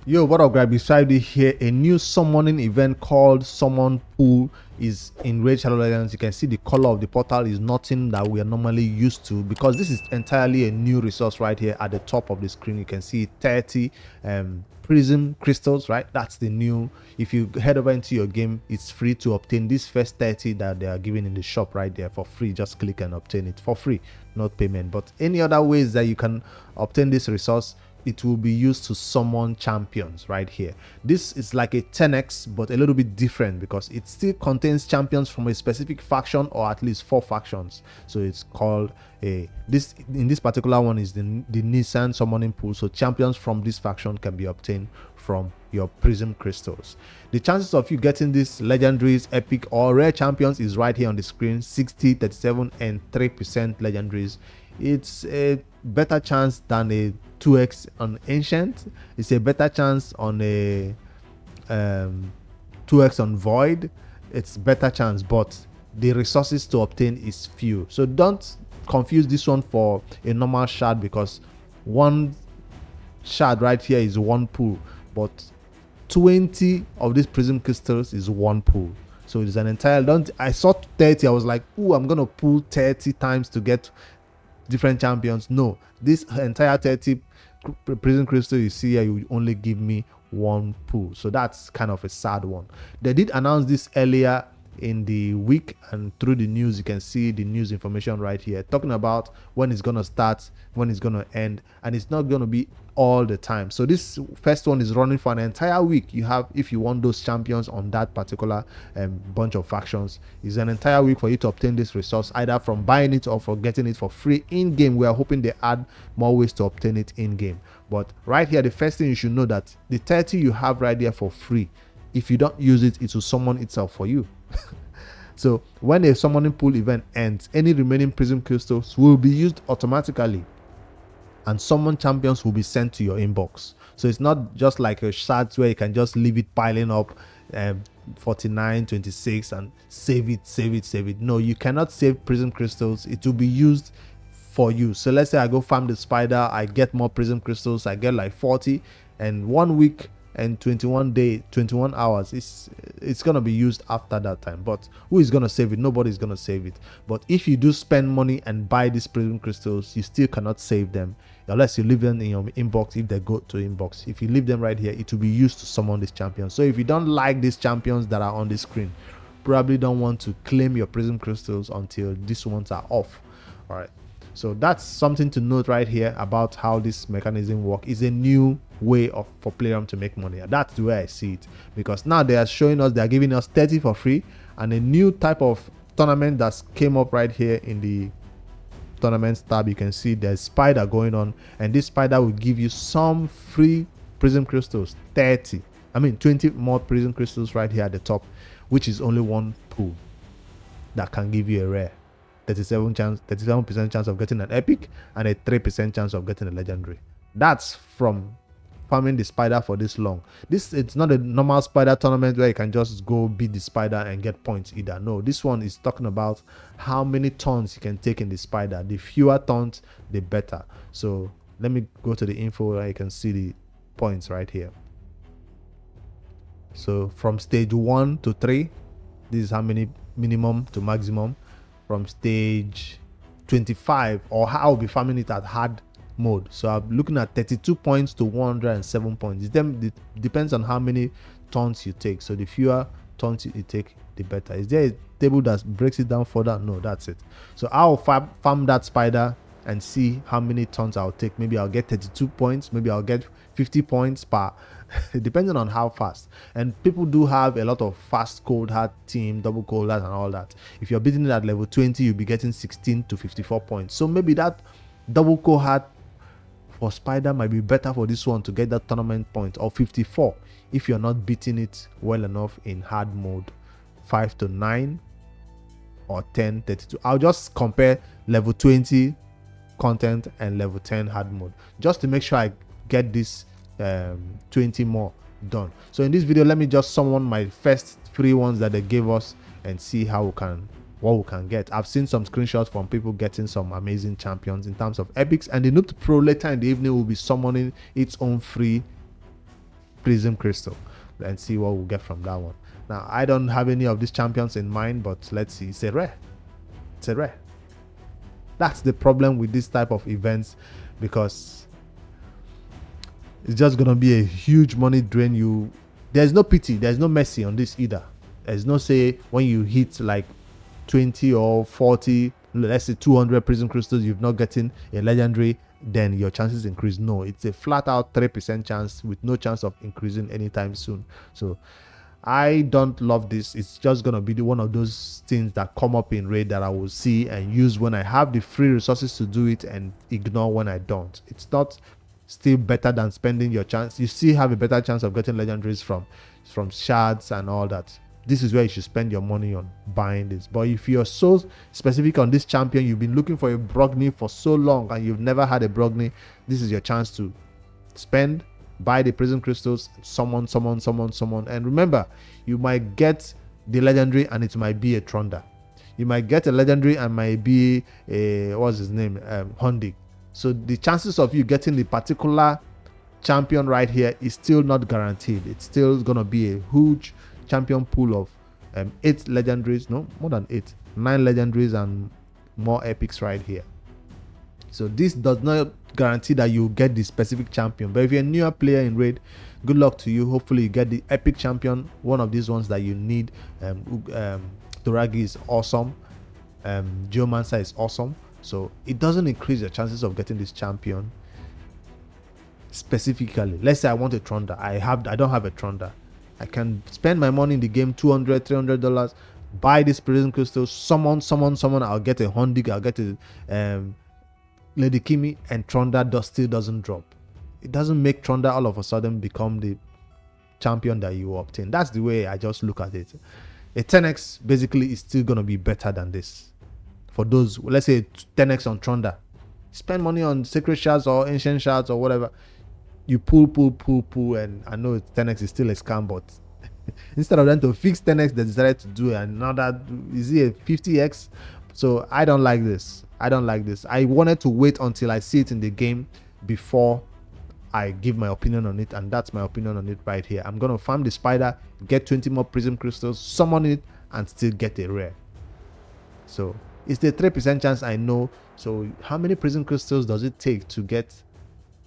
Yo, what up, guys? Beside it here, a new summoning event called Summon Pool is in Raid Shadow Legends. You can see the color of the portal is nothing that we are normally used to, because this is entirely a new resource right here at the top of the screen. You can see 30 Prism Crystals, right? That's the new. If you head over into your game, it's free to obtain this first 30 that they are giving in the shop right there for free. Just click and obtain it for free, not payment. But any other ways that you can obtain this resource, it will be used to summon champions right here. This is like a 10x, but a little bit different because it still contains champions from a specific faction, or at least 4 factions. So it's called this particular one is the Nissan summoning pool. So champions from this faction can be obtained from your Prism Crystals. The chances of you getting these legendaries, epic, or rare champions is right here on the screen: 60, 37, and 3% legendaries. It's a better chance than a 2x on ancient. It's a better chance on a 2x on void. It's better chance, but the resources to obtain is few. So don't confuse this one for a normal shard, because one shard right here is one pool, but 20 of these Prism Crystals is one pool. So it's an entire, I saw 30, I was like, ooh, I'm gonna pull 30 times to get different champions. No, this entire 30 Prism Crystal you see here, you only give me one pool. So that's kind of a sad one. They did announce this earlier in the week, and through the news you can see the news information right here talking about when it's gonna start, when it's gonna end, and it's not gonna be all the time. So this first one is running for an entire week. You have, if you want those champions on that particular bunch of factions, is an entire week for you to obtain this resource, either from buying it or for getting it for free in game. We are hoping they add more ways to obtain it in game, but right here the first thing you should know that the 30 you have right there for free, if you don't use it, it will summon itself for you. So when a summoning pool event ends, any remaining Prism Crystals will be used automatically, and summon champions will be sent to your inbox. So it's not just like a Shards where you can just leave it piling up 49, 26 and save it. No, you cannot save Prism Crystals. It will be used for you. So let's say I go farm the spider, I get more Prism Crystals, I get like 40, and 1 week and 21 hours, it's gonna be used after that time. But who is gonna save it? Nobody's gonna save it. But if you do spend money and buy these Prism Crystals, you still cannot save them unless you leave them in your inbox. If they go to inbox, if you leave them right here, it will be used to summon these champions. So if you don't like these champions that are on the screen, probably don't want to claim your Prism Crystals until these ones are off. All right, so that's something to note right here about how this mechanism works. Is a new way for plarium to make money. That's the way I see it, because now they are showing us, they are giving us 30 for free, and a new type of tournament that came up right here in the tournaments tab. You can see there's spider going on, and this spider will give you some free Prism Crystals, 20 more Prism Crystals right here at the top, which is only one pool that can give you a rare. 37% chance of getting an epic, and a 3% chance of getting a legendary. That's from farming the spider for this long. It's not a normal spider tournament where you can just go beat the spider and get points either. No, this one is talking about how many turns you can take in the spider. The fewer turns, the better. So let me go to the info where you can see the points right here. So from stage 1 to 3, this is how many minimum to maximum. From stage 25, or how I'll be farming it at hard mode, so I'm looking at 32 points to 107 points. It depends on how many turns you take. So the fewer turns you take, the better. Is there a table that breaks it down further? No, that's it. So I'll farm that spider and see how many turns I'll take. Maybe I'll get 32 points, maybe I'll get 50 points per depending on how fast. And people do have a lot of fast cold hard team, double cold hard and all that. If you're beating it at level 20, you'll be getting 16 to 54 points. So maybe that double cold hard for spider might be better for this one to get that tournament point, or 54 if you're not beating it well enough in hard mode. 5 to 9 or 10, 32. I'll just compare level 20 content and level 10 hard mode just to make sure I get this 20 more done. So in this video, let me just summon my first 3 ones that they gave us and see how what we can get. I've seen some screenshots from people getting some amazing champions in terms of epics, and the Noob Pro later in the evening will be summoning its own free Prism Crystal and see what we'll get from that one. Now, I don't have any of these champions in mind, but let's see. It's a rare. It's a rare. That's the problem with this type of events, because it's just gonna be a huge money drain. There's no pity, there's no mercy on this either. There's no say when you hit like 20 or 40, let's say 200 Prism Crystals, you've not gotten a legendary, then your chances increase. No, it's a flat out 3% chance with no chance of increasing anytime soon. So I don't love this. It's just gonna be one of those things that come up in raid that I will see and use when I have the free resources to do it, and ignore when I don't. It's not still better than spending your chance. You still have a better chance of getting legendaries from shards and all that. This is where you should spend your money on buying this. But if you're so specific on this champion, you've been looking for a Brogni for so long and you've never had a Brogni, this is your chance to spend, buy the Prism Crystals, summon. And remember, you might get the legendary and it might be a Trunda. You might get a legendary and might be a, what's his name, Hondig. So the chances of you getting the particular champion right here is still not guaranteed. It's still gonna be a huge champion pool of 8 legendaries, no more than 8, 9 legendaries and more epics right here. So this does not guarantee that you get the specific champion, but if you're a newer player in raid, good luck to you. Hopefully you get the epic champion, one of these ones that you need. Doragi is awesome, Geomancer is awesome, so it doesn't increase your chances of getting this champion specifically. Let's say I want a Trunda, I don't have a Trunda. I can spend my money in the game, $200, $300, buy this Prism Crystal, summon. I'll get a Hondig, I'll get a Lady Kimi, and Trunda still doesn't drop. It doesn't make Trunda all of a sudden become the champion that you obtain. That's the way I just look at it. A 10x basically is still gonna be better than this. For those, let's say 10x on Trunda, spend money on Sacred Shards or Ancient Shards or whatever. You pull, and I know 10x is still a scam, but instead of them to fix 10x, they decided to do another, is it a 50x? So I don't like this. I wanted to wait until I see it in the game before I give my opinion on it, and that's my opinion on it right here. I'm gonna farm the spider, get 20 more Prism Crystals, summon it, and still get a rare. So it's the 3% chance, I know. So how many Prism Crystals does it take to get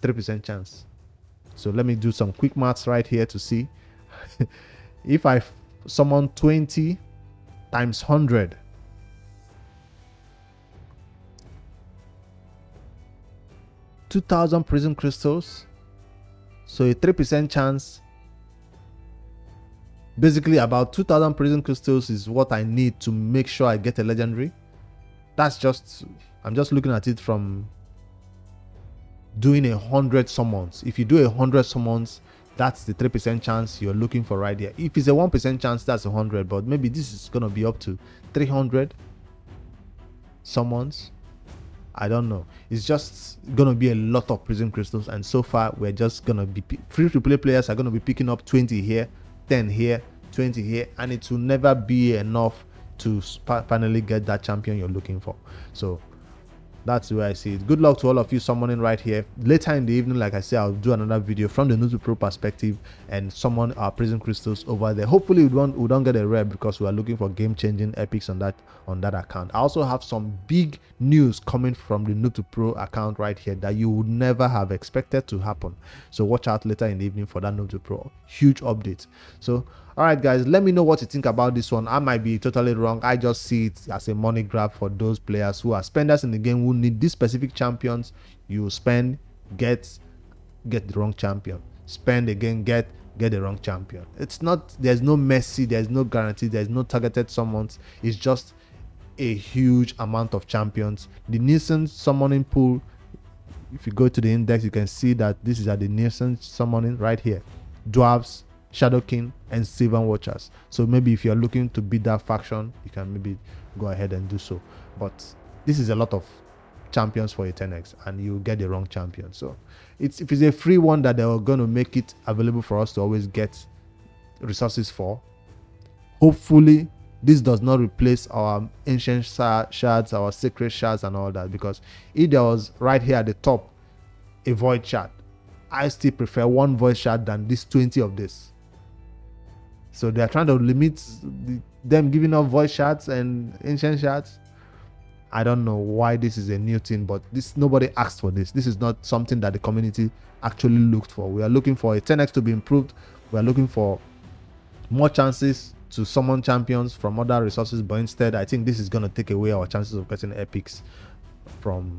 3% chance? So let me do some quick maths right here to see. If I summon 20 times 100, $2,000 Prism Crystals. So a 3% chance, basically about 2,000 Prism Crystals is what I need to make sure I get a legendary. That's just, I'm just looking at it from doing 100 summons. If you do 100 summons, that's the 3% chance you're looking for right there. If it's a 1% chance, that's 100, but maybe this is gonna be up to 300 summons. I don't know. It's just gonna be a lot of Prism Crystals, and so far we're just gonna be free to play players are gonna be picking up 20 here, 10 here, 20 here, and it will never be enough to finally get that champion you're looking for. So that's the way I see it. Good luck to all of you summoning right here. Later in the evening, like I said, I'll do another video from the Noob Pro perspective and summon our Prism Crystals over there. Hopefully we don't get a rare, because we are looking for game-changing epics on that account. I also have some big news coming from the Noob Pro account right here that you would never have expected to happen. So watch out later in the evening for that Noob Pro huge update. So alright guys, let me know what you think about this one. I might be totally wrong. I just see it as a money grab for those players who are spenders in the game who need these specific champions. You spend, get the wrong champion. Spend again, get the wrong champion. It's not, there's no mercy, there's no guarantee, there's no targeted summons. It's just a huge amount of champions. The Nielsen summoning pool, if you go to the index, you can see that this is at the Nielsen summoning right here. Dwarves, Shadow King, and Sylvan Watchers. So maybe if you're looking to beat that faction, you can maybe go ahead and do so. But this is a lot of champions for a 10x, and you get the wrong champion. So if it's a free one that they're going to make it available for us to always get resources for, hopefully this does not replace our ancient shards, our sacred shards and all that, because if there was right here at the top a void shard, I still prefer one void shard than this 20 of this. So they are trying to limit them giving up void shards and ancient shards. I don't know why this is a new thing, but nobody asked for this. This is not something that the community actually looked for. We are looking for a 10x to be improved. We are looking for more chances to summon champions from other resources, but instead I think this is going to take away our chances of getting epics from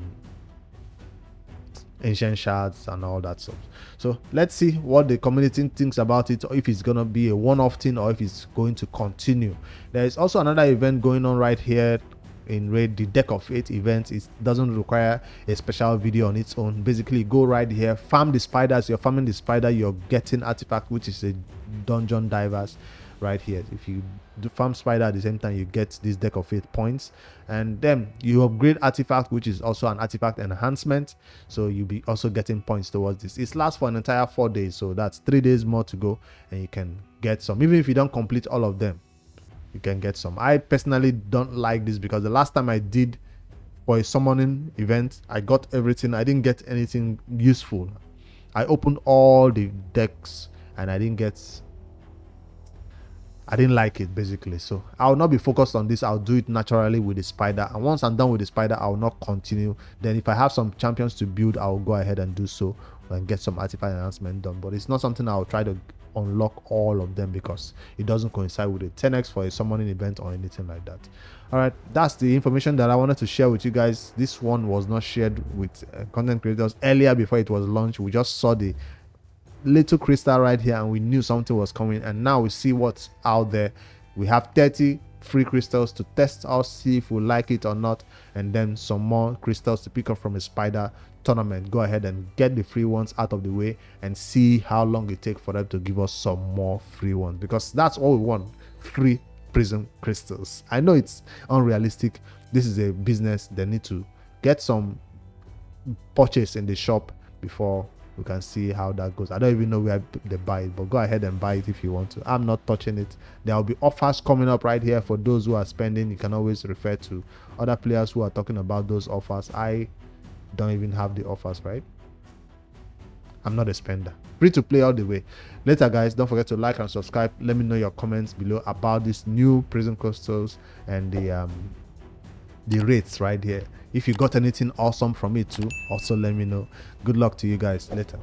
ancient shards and all that stuff. So let's see what the community thinks about it, or if it's going to be a one-off thing or if it's going to continue. There is also another event going on right here in raid, the deck of 8 events. It doesn't require a special video on its own. Basically, go right here, farm the spiders. You're farming the spider, you're getting artifact, which is a dungeon divers right here. If you do farm spider at the same time, you get this deck of 8 points, and then you upgrade artifact, which is also an artifact enhancement, so you'll be also getting points towards this. It lasts for an entire 4 days, so that's 3 days more to go, and you can get some. Even if you don't complete all of them, you can get some. I personally don't like this because the last time I did for a summoning event, I got everything. I didn't get anything useful. I opened all the decks and I didn't like it, basically. So I'll not be focused on this. I'll do it naturally with the spider, and once I'm done with the spider, I'll not continue. Then if I have some champions to build, I'll go ahead and do so and get some artifact enhancement done. But it's not something I'll try to unlock all of them because it doesn't coincide with a 10x for a summoning event or anything like that. All right, that's the information that I wanted to share with you guys. This one was not shared with content creators earlier before it was launched. We just saw the little crystal right here and we knew something was coming, and now we see what's out there. We have 30 free crystals to test out, see if we like it or not, and then some more crystals to pick up from a spider tournament. Go ahead and get the free ones out of the way and see how long it takes for them to give us some more free ones, because that's all we want: free prism crystals. I know it's unrealistic. This is a business. They need to get some purchase in the shop before we can see how that goes. I don't even know where they buy it, but go ahead and buy it if you want to. I'm not touching it. There will be offers coming up right here for those who are spending. You can always refer to other players who are talking about those offers. I don't even have the offers, right? I'm not a spender. Free to play all the way. Later, guys, don't forget to like and subscribe. Let me know your comments below about this new Prism Crystals and the rates right here. If you got anything awesome from it too, also let me know. Good luck to you guys. Later.